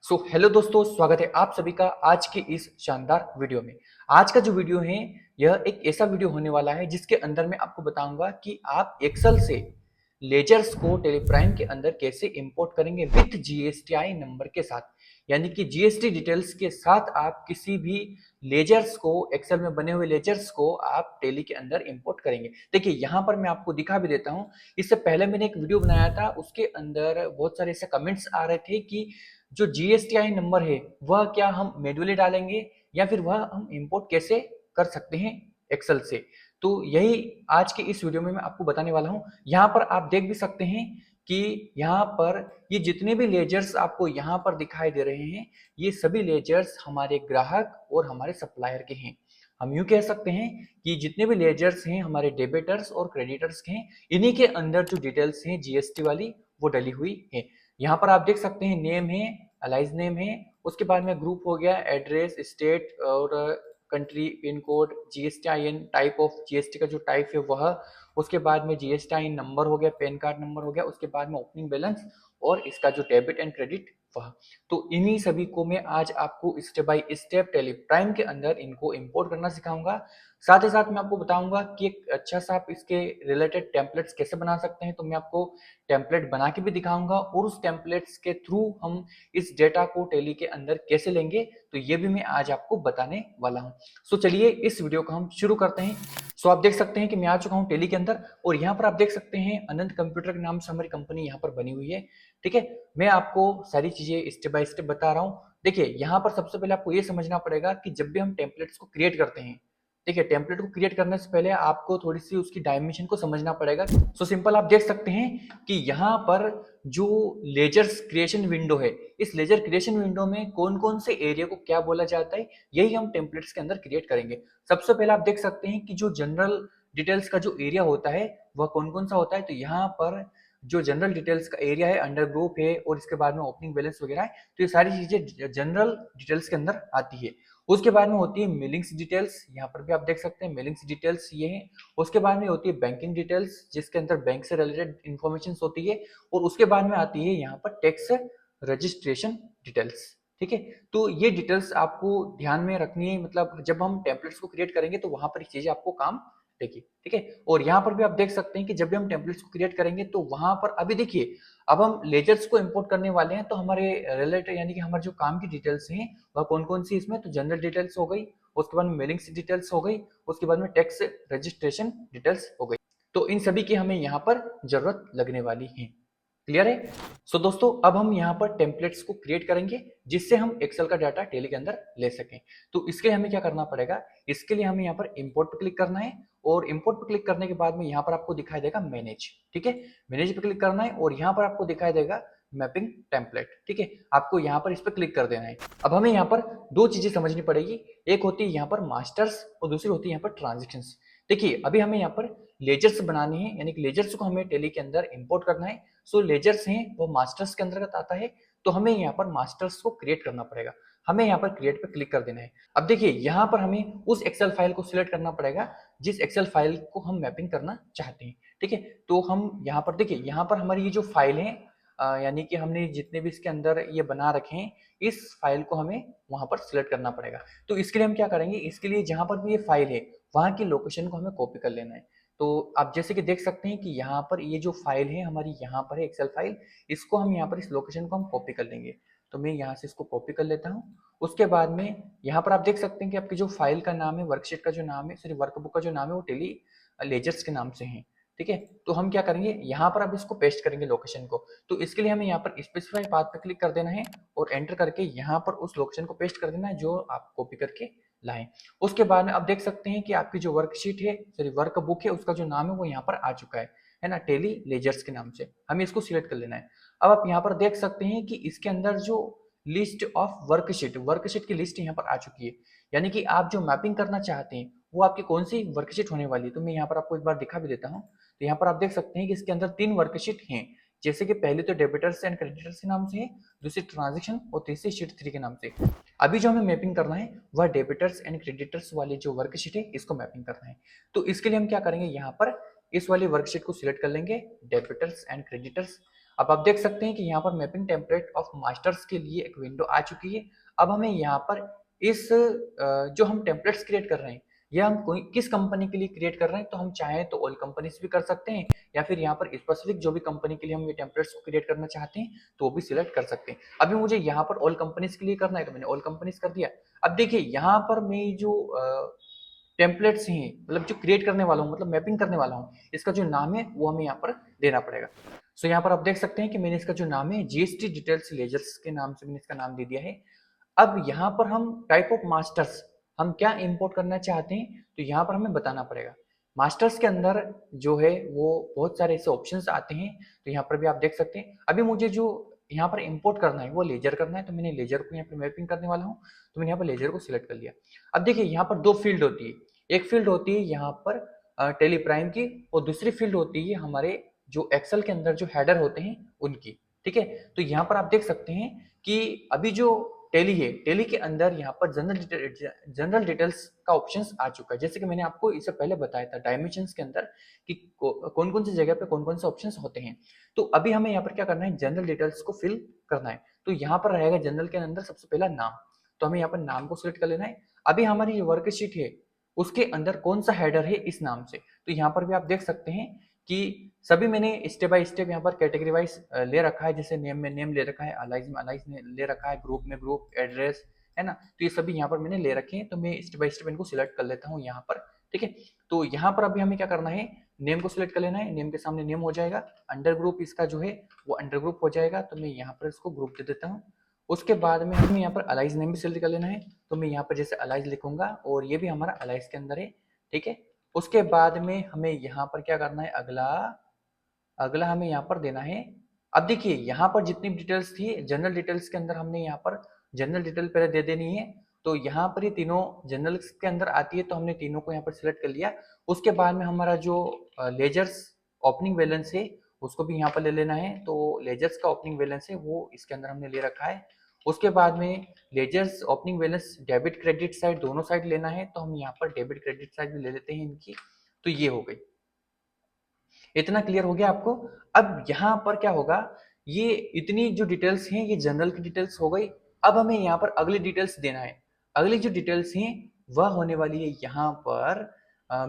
Hello दोस्तों, स्वागत है आप सभी का आज के इस शानदार वीडियो में। आज का जो वीडियो है यह एक ऐसा वीडियो होने वाला है जिसके अंदर मैं आपको बताऊंगा कि आप एक्सेल से लेजर्स को टेलीप्राइम के अंदर कैसे इंपोर्ट करेंगे विथ जीएसटीआई नंबर के साथ। यानी कि जीएसटी डिटेल्स के साथ आप किसी भी लेजर्स को, एक्सेल में बने हुए लेजर्स को आप टेली के अंदर इंपोर्ट करेंगे। देखिए यहाँ पर मैं आपको दिखा भी देता हूँ। इससे पहले मैंने एक वीडियो बनाया था, उसके अंदर बहुत सारे ऐसे कमेंट्स आ रहे थे कि जो जीएसटीआई नंबर है वह क्या हम मैन्युअली डालेंगे या फिर वह हम इंपोर्ट कैसे कर सकते हैं एक्सेल से। तो यही आज के इस वीडियो में मैं आपको बताने वाला हूं। यहाँ पर आप देख भी सकते हैं कि यहाँ पर ये जितने भी लेजर्स आपको यहाँ पर दिखाई दे रहे हैं, ये सभी लेजर्स हमारे ग्राहक और हमारे सप्लायर के हैं। हम यूं कह सकते हैं कि जितने भी लेजर्स हैं हमारे डेबिटर्स और क्रेडिटर्स के हैं, इन्हीं के अंदर जो डिटेल्स हैं जीएसटी वाली वो डली हुई है। यहाँ पर आप देख सकते हैं नेम है, अलाइज नेम है, उसके बाद में ग्रुप हो गया, एड्रेस, स्टेट और country, pin code, GSTIN, type of GST का जो टाइप है वह, उसके बाद में जीएसटीआईएन नंबर हो गया, पैन कार्ड नंबर हो गया, उसके बाद में ओपनिंग बैलेंस और इसका जो डेबिट एंड क्रेडिट वह। तो इन्हीं सभी को मैं आज आपको स्टेप बाय स्टेप टेलीप्राइम के अंदर इनको इंपोर्ट करना सिखाऊंगा। साथ ही साथ मैं आपको बताऊंगा कि एक अच्छा सा आप इसके रिलेटेड टेम्पलेट्स कैसे बना सकते हैं। तो मैं आपको टेम्पलेट बना के भी दिखाऊंगा और उस टेम्पलेट्स के थ्रू हम इस डेटा को टेली के अंदर कैसे लेंगे, तो ये भी मैं आज आपको बताने वाला हूं। चलिए इस वीडियो को हम शुरू करते हैं। आप देख सकते हैं कि मैं आ चुका हूं टेली के अंदर और यहाँ पर आप देख सकते हैं अनंत कंप्यूटर के नाम से हमारी कंपनी यहाँ पर बनी हुई है। ठीक है, मैं आपको सारी चीजें स्टेप बाय स्टेप बता रहा हूँ। देखिए यहाँ पर सबसे पहले आपको ये समझना पड़ेगा कि जब भी हम टेम्पलेट्स को क्रिएट करते हैं, देखिए टेम्पलेट को क्रिएट करने से पहले आपको थोड़ी सी उसकी डायमेंशन को समझना पड़ेगा। सिंपल आप देख सकते हैं कि यहाँ पर जो लेजर्स क्रिएशन विंडो है, इस लेजर क्रिएशन विंडो में कौन कौन से एरिया को क्या बोला जाता है, यही हम टेम्पलेट्स के अंदर क्रिएट करेंगे। सबसे पहले आप देख सकते हैं कि जो जनरल डिटेल्स का जो एरिया होता है वह कौन कौन सा होता है। तो यहाँ पर जो जनरल डिटेल्स का एरिया है, अंडर ग्रुप है और इसके बाद में ओपनिंग बैलेंस वगैरह है, तो ये सारी चीजें जनरल डिटेल्स के अंदर आती है। उसके बाद में होती है मेलिंग्स डिटेल्स, यहाँ पर भी आप देख सकते हैं मेलिंग्स डिटेल्स ये है। उसके बाद में होती है बैंकिंग डिटेल्स, जिसके अंदर बैंक से रिलेटेड इंफॉर्मेशन होती है। और उसके बाद में आती है यहाँ पर टैक्स रजिस्ट्रेशन डिटेल्स। ठीक है, तो ये डिटेल्स आपको ध्यान में रखनी है, मतलब जब हम टेम्पलेट्स को क्रिएट करेंगे तो वहां पर ये चीजें आपको काम देगी। ठीक है, और यहाँ पर भी आप देख सकते हैं कि जब भी हम टेम्पलेट्स को क्रिएट करेंगे तो वहां पर अभी देखिए, अब हम लेजर्स को इंपोर्ट करने वाले हैं, तो हमारे रिलेटेड यानी कि हमारे जो काम की डिटेल्स हैं वह कौन कौन सी इसमें, तो जनरल डिटेल्स हो गई, उसके बाद में मेलिंग्स डिटेल्स हो गई, उसके बाद में टैक्स रजिस्ट्रेशन डिटेल्स हो गई। तो इन सभी की हमें यहाँ पर जरूरत लगने वाली है। क्लियर है? दोस्तों अब हम यहाँ पर टेम्पलेट्स को क्रिएट करेंगे जिससे हम एक्सेल का डाटा टेली के अंदर ले सकें। तो इसके लिए हमें क्या करना पड़ेगा, इसके लिए हमें यहाँ पर इंपोर्ट पर क्लिक करना है और इंपोर्ट पर क्लिक करने के बाद में यहाँ पर आपको दिखाई देगा मैनेज। ठीक है, मैनेज पर क्लिक करना है और यहाँ पर आपको दिखाई देगा मैपिंग टेम्पलेट। ठीक है, आपको यहाँ पर इस पर क्लिक कर देना है। अब हमें यहाँ पर दो चीजें समझनी पड़ेगी, एक होती है यहाँ पर मास्टर्स और दूसरी होती है यहाँ पर ट्रांजेक्शंस। देखिए अभी हमें यहाँ पर लेजर्स बनाने हैं, यानी कि लेजर्स को हमें टेली के अंदर इंपोर्ट करना है। लेजर्स हैं वो मास्टर्स के अंतर्गत आता है, तो हमें यहाँ पर मास्टर्स को क्रिएट करना पड़ेगा। हमें यहाँ पर क्रिएट पे क्लिक कर देना है। अब देखिए यहाँ पर हमें उस एक्सेल फाइल को सिलेक्ट करना पड़ेगा जिस एक्सेल फाइल को हम मैपिंग करना चाहते हैं। ठीक है, तो हम यहाँ पर देखिए, यहाँ पर हमारी ये जो फाइल है, यानी कि हमने जितने भी इसके अंदर ये बना रखे हैं, इस फाइल को हमें वहां पर सिलेक्ट करना पड़ेगा। तो इसके लिए हम क्या करेंगे, इसके लिए जहां पर भी ये फाइल है वहां की लोकेशन को हमें कॉपी कर लेना है। तो आप जैसे कि देख सकते हैं कि यहाँ पर ये जो फाइल है हमारी, यहाँ पर है एक्सेल फाइल, इसको हम यहाँ पर इस लोकेशन को हम कॉपी कर लेंगे। तो मैं यहाँ से इसको कॉपी कर लेता हूँ। उसके बाद में यहाँ पर आप देख सकते हैं कि आपकी जो फाइल का नाम है, वर्कशीट का जो नाम है, सॉरी वर्कबुक का जो नाम है, वो टेली लेजर्स के नाम से है। ठीक है, तो हम क्या करेंगे, यहाँ पर अब इसको पेस्ट करेंगे लोकेशन को। तो इसके लिए हमें यहाँ पर स्पेसिफाई पाथ पे क्लिक कर देना है और एंटर करके यहाँ पर उस लोकेशन को पेस्ट कर देना है जो आप कॉपी करके लाएं। उसके बाद में आप देख सकते हैं कि आपकी जो वर्कशीट है, सॉरी वर्क बुक है, उसका जो नाम है वो यहाँ पर आ चुका है ना, टेली लेजर्स के नाम से। हमें इसको सिलेक्ट कर लेना है। अब आप यहाँ पर देख सकते हैं कि इसके अंदर जो लिस्ट ऑफ वर्कशीट की लिस्ट यहाँ पर आ चुकी है, यानी कि आप जो मैपिंग करना चाहते हैं वो आपकी कौन सी वर्कशीट होने वाली है। तो मैं यहाँ पर आपको एक बार दिखा भी देता हूँ। तो यहाँ पर आप देख सकते हैं कि इसके अंदर 3 वर्कशीट हैं, जैसे कि पहले तो डेबिटर्स एंड क्रेडिटर्स के नाम से है, दूसरी ट्रांजेक्शन और तीसरी शीट 3 के नाम से। अभी जो हमें मैपिंग करना है वह डेबिटर्स एंड क्रेडिटर्स वाली जो वर्कशीट है इसको मैपिंग करना है। तो इसके लिए हम क्या करेंगे, यहाँ पर इस वाली वर्कशीट को सिलेक्ट कर लेंगे, डेबिटर्स एंड क्रेडिटर्स। अब आप देख सकते हैं कि यहाँ पर मैपिंग टेम्पलेट ऑफ मास्टर्स के लिए एक विंडो आ चुकी है। अब हमें यहाँ पर इस जो हम टेम्पलेट्स क्रिएट कर रहे हैं, यह हम कोई किस कंपनी के लिए क्रिएट कर रहे हैं, तो हम चाहें तो ऑल कंपनीज भी कर सकते हैं, या फिर यहाँ पर स्पेसिफिक जो भी कंपनी के लिए हम ये टेम्पलेट्स को क्रिएट करना चाहते हैं तो वो भी सिलेक्ट कर सकते हैं। अभी मुझे यहाँ पर ऑल कंपनीज के लिए करना है तो मैंने ऑल कंपनीज कर दिया। अब देखिए यहाँ पर मैं जो टेम्पलेट्स हैं, मतलब जो क्रिएट करने वाला हूँ, मतलब मैपिंग करने वाला हूँ, इसका जो नाम है वो हमें यहाँ पर देना पड़ेगा। सो यहाँ पर आप देख सकते हैं कि मैंने इसका जो नाम है जीएसटी डिटेल्स लेजर्स के नाम से मैंने इसका नाम दे दिया है। अब यहाँ पर हम टाइप ऑफ मास्टर्स हम क्या इंपोर्ट करना चाहते हैं तो यहाँ पर हमें बताना पड़ेगा। मास्टर्स के अंदर जो है वो बहुत सारे ऐसे ऑप्शंस आते हैं, तो यहाँ पर भी आप देख सकते हैं। अभी मुझे जो यहाँ पर इंपोर्ट करना है वो लेजर करना है, तो मैंने लेजर को यहाँ पर मैपिंग करने वाला हूँ, तो मैंने यहाँ पर लेजर को सिलेक्ट कर लिया। अब देखिए यहाँ पर दो फील्ड होती है, एक फील्ड होती है यहाँ पर टेली प्राइम की, और दूसरी फील्ड होती है हमारे जो एक्सेल के अंदर जो हेडर होते हैं उनकी। ठीक है, तो यहाँ पर आप देख सकते हैं कि अभी जो टेली है, टेली के अंदर यहाँ पर जनरल डिटेल्स का ऑप्शंस आ चुका है, जैसे कि मैंने आपको इससे पहले बताया था डायमेंशंस के अंदर कि कौन कौन सी जगह पे कौन कौन से ऑप्शंस होते हैं। तो अभी हमें यहाँ पर क्या करना है, जनरल डिटेल्स को फिल करना है। तो यहाँ पर रहेगा जनरल के अंदर सबसे पहला नाम, तो हमें यहाँ पर नाम को सिलेक्ट कर लेना है। अभी हमारी वर्कशीट है उसके अंदर कौन सा हेडर है इस नाम से, तो यहाँ पर भी आप देख सकते हैं कि सभी मैंने स्टेप बाय स्टेप यहाँ पर कैटेगरी वाइज ले रखा है, जैसे नेम में नेम ले रखा है, अलाइज में अलाइज ले रखा है, ग्रुप में ग्रुप, एड्रेस है ना, तो ये सभी यहाँ पर मैंने ले रखे हैं। तो मैं स्टेप बाय स्टेप इनको सिलेक्ट कर लेता हूँ यहाँ पर। ठीक है, तो यहाँ पर अभी हमें क्या करना है, नेम को सिलेक्ट कर लेना है, नेम के सामने नेम हो जाएगा, अंडर ग्रुप इसका जो है वो अंडर ग्रुप हो जाएगा, तो मैं यहाँ पर इसको ग्रुप दे देता हूँ। उसके बाद में हमें यहाँ पर अलाइज नेम भी सिलेक्ट कर लेना है, तो मैं यहाँ पर जैसे अलाइज लिखूंगा और ये भी हमारा अलाइज के अंदर है। ठीक है, उसके बाद में हमें यहाँ पर क्या करना है, अगला अगला हमें यहाँ पर देना है। अब देखिए यहाँ पर जितनी डिटेल्स थी जनरल डिटेल्स के अंदर हमने यहाँ पर जनरल डिटेल पहले दे देनी है, तो यहाँ पर ये तीनों जनरल के अंदर आती है, तो हमने तीनों को यहाँ पर सिलेक्ट कर लिया। उसके बाद में हमारा जो लेजर्स ओपनिंग बैलेंस है उसको भी यहाँ पर ले लेना है, तो लेजर्स का ओपनिंग बैलेंस है वो इसके अंदर हमने ले रखा है। उसके बाद में ledgers opening balance debit credit side दोनों साइड लेना है, तो हम यहाँ पर डेबिट क्रेडिट साइड भी ले लेते हैं इनकी। तो ये हो गई, इतना क्लियर हो गया आपको। अब यहाँ पर क्या होगा, ये इतनी जो डिटेल्स हैं ये जनरल की डिटेल्स हो गई। अब हमें यहाँ पर अगली डिटेल्स देना है। अगली जो डिटेल्स हैं वह होने वाली है यहाँ पर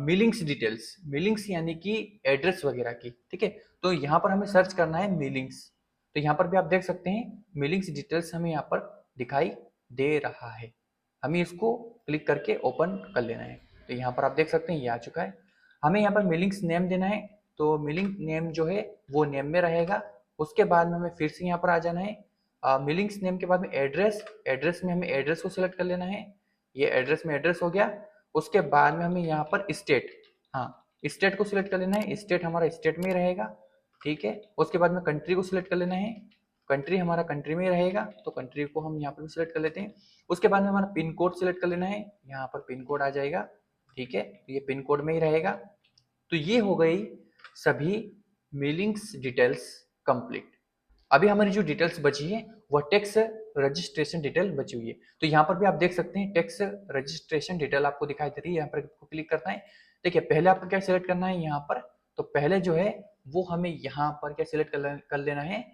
मिलिंग्स डिटेल्स, मिलिंग्स यानी कि एड्रेस वगैरह की। ठीक है, तो यहाँ पर हमें सर्च करना है मिलिंग्स, तो यहाँ पर भी आप देख सकते हैं मिलिंग्स डिटेल्स हमें यहाँ पर दिखाई दे रहा है। हमें इसको क्लिक करके ओपन कर लेना है, तो यहाँ पर आप देख सकते हैं ये आ चुका है। हमें यहाँ पर मिलिंग्स नेम देना है, तो मिलिंग नेम जो है वो नेम में रहेगा। उसके बाद में हमें फिर से यहाँ पर आ जाना है, मिलिंग्स नेम के बाद में एड्रेस, एड्रेस में हमें एड्रेस को सिलेक्ट कर लेना है, ये एड्रेस में एड्रेस हो गया। उसके बाद में हमें यहाँ पर स्टेट, हाँ स्टेट को सिलेक्ट कर लेना है, स्टेट हमारा स्टेट में ही रहेगा। ठीक है, उसके बाद में कंट्री को सिलेक्ट कर लेना है, कंट्री हमारा कंट्री में ही रहेगा, तो कंट्री को हम यहाँ पर भी सिलेक्ट कर लेते हैं। उसके बाद में हमारा पिन कोड सिलेक्ट कर लेना है, यहाँ पर पिन कोड आ जाएगा। ठीक है, ये पिन कोड में ही रहेगा। तो ये हो गई सभी मेलिंग्स डिटेल्स कंप्लीट। अभी हमारी जो डिटेल्स बची है वह टैक्स रजिस्ट्रेशन डिटेल बची हुई है, तो यहाँ पर भी आप देख सकते हैं टैक्स रजिस्ट्रेशन डिटेल आपको दिखाई दे रही है। यहाँ पर क्लिक करना है। देखिए पहले आपको क्या सिलेक्ट करना है यहाँ पर, तो पहले जो है वो हमें यहाँ पर क्या सिलेक्ट कर लेना है,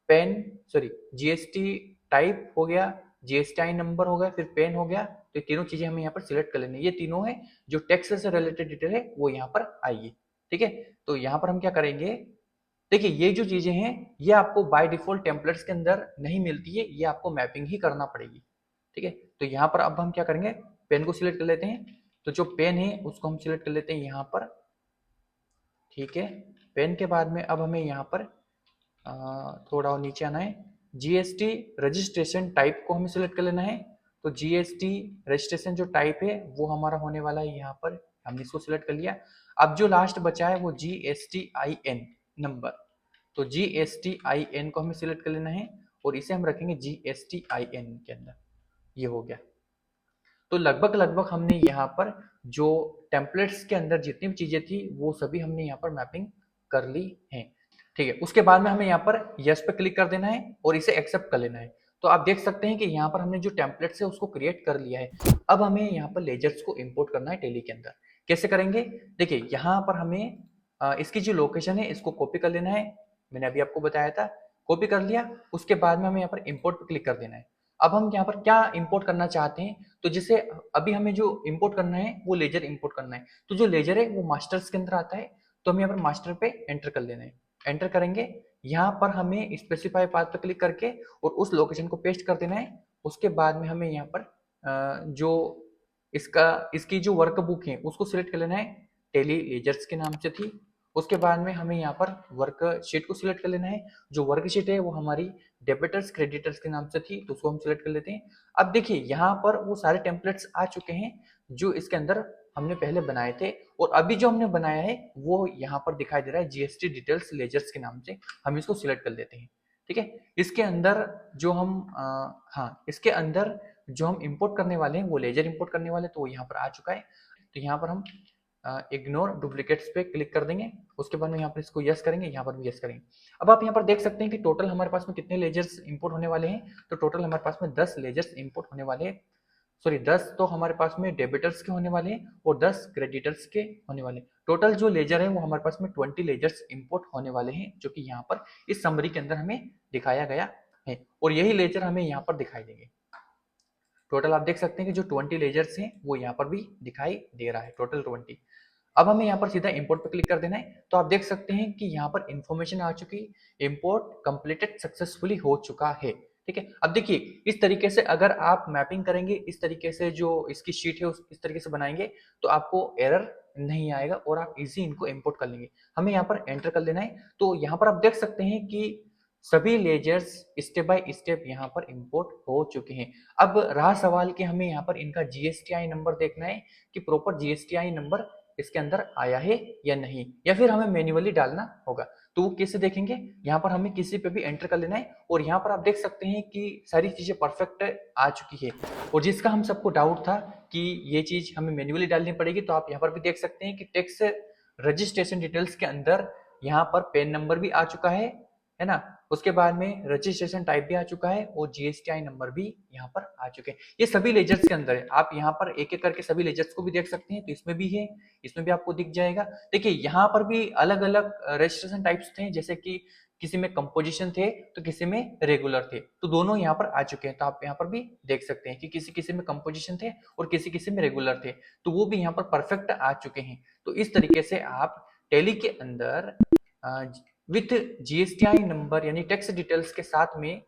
पेन सॉरी जीएसटी टाइप हो गया, जीएसटी नंबर हो गया, फिर पेन हो गया, तो ये तीनों चीजें हमें यहाँ पर सिलेक्ट कर लेनी है। ये तीनों है जो टैक्स से रिलेटेड डिटेल है वो यहाँ पर आएगी। ठीक है, तो यहाँ पर हम क्या करेंगे, देखिए ये जो चीजें हैं ये आपको बाय डिफॉल्ट टेम्पलेट्स के अंदर नहीं मिलती है, ये आपको मैपिंग ही करना पड़ेगी। ठीक है, तो यहाँ पर अब हम क्या करेंगे, पेन को सिलेक्ट कर लेते हैं, तो जो पेन है उसको हम सिलेक्ट कर लेते हैं यहाँ पर। ठीक है, पेन के बाद में अब हमें यहाँ पर थोड़ा और नीचे आना है, जीएसटी रजिस्ट्रेशन टाइप को हमें सिलेक्ट कर लेना है, तो जीएसटी रजिस्ट्रेशन जो टाइप है वो हमारा होने वाला है यहाँ पर, हमने इसको सिलेक्ट कर लिया। अब जो लास्ट बचा है वो GSTIN नंबर, तो GSTIN को हमें सिलेक्ट कर लेना है और इसे हम रखेंगे GSTIN के अंदर। ये हो गया, तो लगभग लगभग हमने यहाँ पर जो टेम्पलेट्स के अंदर जितनी भी चीजें थी वो सभी हमने यहाँ पर मैपिंग कर ली है। ठीक है, उसके बाद में हमें यहाँ पर यस पे क्लिक कर देना है और इसे एक्सेप्ट कर लेना है। तो आप देख सकते हैं कि यहाँ पर हमने जो टेम्पलेट्स है उसको क्रिएट कर लिया है। अब हमें यहाँ पर लेजर्स को इंपोर्ट करना है टेली के अंदर। कैसे करेंगे, देखिए यहाँ पर हमें इसकी जो लोकेशन है इसको कॉपी कर लेना है, मैंने अभी आपको बताया था, कॉपी कर लिया। उसके बाद में हमें यहाँ पर इंपोर्ट पर क्लिक कर देना है। अब हम यहाँ पर क्या इंपोर्ट करना चाहते हैं, तो जैसे अभी हमें जो इंपोर्ट करना है वो लेजर इंपोर्ट करना है। तो जो लेजर है वो मास्टर्स के अंदर आता है, तो हमें यहाँ पर मास्टर पे एंटर कर लेना है। एंटर करेंगे, यहाँ पर हमें स्पेसिफाई पाथ पे क्लिक करके और उस लोकेशन को पेस्ट कर देना है। उसके बाद में हमें यहाँ पर जो इसकी जो वर्कबुक है उसको सिलेक्ट कर लेना है, टेली लेजर्स के नाम से थी। उसके बाद में हमें यहाँ पर वर्क शीट को सिलेक्ट कर लेना है। जो वर्क शीट है वो हमारी डेबिटर्स क्रेडिटर्स के नाम से थी, तो उसको हम सिलेक्ट कर लेते हैं। अब देखिए यहाँ पर वो सारे टेम्पलेट्स आ चुके हैं जो इसके अंदर हमने पहले बनाए थे, और अभी जो हमने बनाया है वो यहाँ पर दिखाई दे रहा है जीएसटी डिटेल्स लेजर्स के नाम से। हम इसको सिलेक्ट कर लेते हैं। ठीक है, इसके अंदर जो हम इसके अंदर जो हम इंपोर्ट करने वाले हैं वो लेजर इंपोर्ट करने वाले, तो वो यहाँ पर आ चुका है। तो यहाँ पर हम इग्नोर डुप्लीकेट्स पे क्लिक कर देंगे। उसके बाद में यहाँ पर इसको यस करेंगे, यहाँ पर भी यस करेंगे। अब आप यहाँ पर देख सकते हैं कि टोटल हमारे पास में कितने लेजर्स इंपोर्ट होने वाले हैं। तो टोटल हमारे पास में 10 लेजर्स इंपोर्ट होने वाले हैं। सॉरी 10 तो हमारे पास में डेबिटर्स के होने वाले हैं और 10 क्रेडिटर्स के होने वाले हैं। टोटल जो लेजर है वो हमारे पास में 20 लेजर्स इंपोर्ट होने वाले हैं, जो कि यहाँ पर इस समरी के अंदर हमें दिखाया गया है, और यही लेजर हमें यहाँ पर दिखाई देंगे। टोटल आप देख सकते हैं कि जो 20 लेजर्स हैं वो यहाँ पर भी दिखाई दे रहा है, टोटल 20। अब हमें यहाँ पर सीधा इंपोर्ट पर क्लिक कर देना है। तो आप देख सकते हैं कि यहाँ पर इंफॉर्मेशन आ चुकी, इंपोर्ट कंप्लीटेड सक्सेसफुली हो चुका है। ठीक है, अब देखिए इस तरीके से अगर आप मैपिंग करेंगे, इस तरीके से जो इसकी शीट है इस तरीके से बनाएंगे, तो आपको एरर नहीं आएगा और आप इजी इनको इंपोर्ट कर लेंगे। हमें यहाँ पर एंटर कर लेना है। तो यहाँ पर आप देख सकते हैं कि सभी लेजर्स स्टेप बाय स्टेप यहाँ पर इंपोर्ट हो चुके हैं। अब रहा सवाल कि हमें यहाँ पर इनका जीएसटीआई नंबर देखना है कि प्रॉपर जीएसटीआई नंबर इसके अंदर आया है या नहीं, या फिर हमें मैन्युअली डालना होगा। तो वो कैसे देखेंगे, यहाँ पर हमें किसी पे भी एंटर कर लेना है, और यहाँ पर आप देख सकते हैं कि सारी चीजें परफेक्ट आ चुकी है। और जिसका हम सबको डाउट था कि ये चीज हमें मैन्युअली डालनी पड़ेगी, तो आप यहाँ पर भी देख सकते हैं कि टैक्स रजिस्ट्रेशन डिटेल्स के अंदर यहाँ पर पैन नंबर भी आ चुका है ना। उसके बाद में रजिस्ट्रेशन टाइप भी आ चुका है और जीएसटीआई नंबर भी यहाँ पर आ चुके हैं। ये सभी लेजर्स के अंदर है। आप यहाँ पर एक एक करके सभी लेजर्स को भी देख सकते हैं, तो इसमें भी है, इसमें भी आपको दिख जाएगा। देखिए यहाँ पर भी अलग अलग रजिस्ट्रेशन टाइप्स थे, जैसे कि किसी में कंपोजिशन थे तो किसी में रेगुलर थे, तो दोनों यहाँ पर आ चुके हैं। तो आप यहाँ पर भी देख सकते हैं कि किसी किसी में कंपोजिशन थे और किसी किसी में रेगुलर थे, तो वो भी यहाँ पर परफेक्ट आ चुके हैं। तो इस तरीके से आप टैली के अंदर विथ जीएसटीआई नंबर यानी टैक्स डिटेल्स के साथ में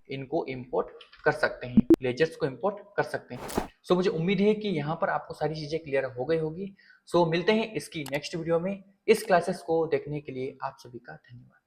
इनको इंपोर्ट कर सकते हैं, लेजर्स को इंपोर्ट कर सकते हैं। सो मुझे उम्मीद है कि यहाँ पर आपको सारी चीजें क्लियर हो गई होगी। सो मिलते हैं इसकी नेक्स्ट वीडियो में। इस क्लासेस को देखने के लिए आप सभी का धन्यवाद।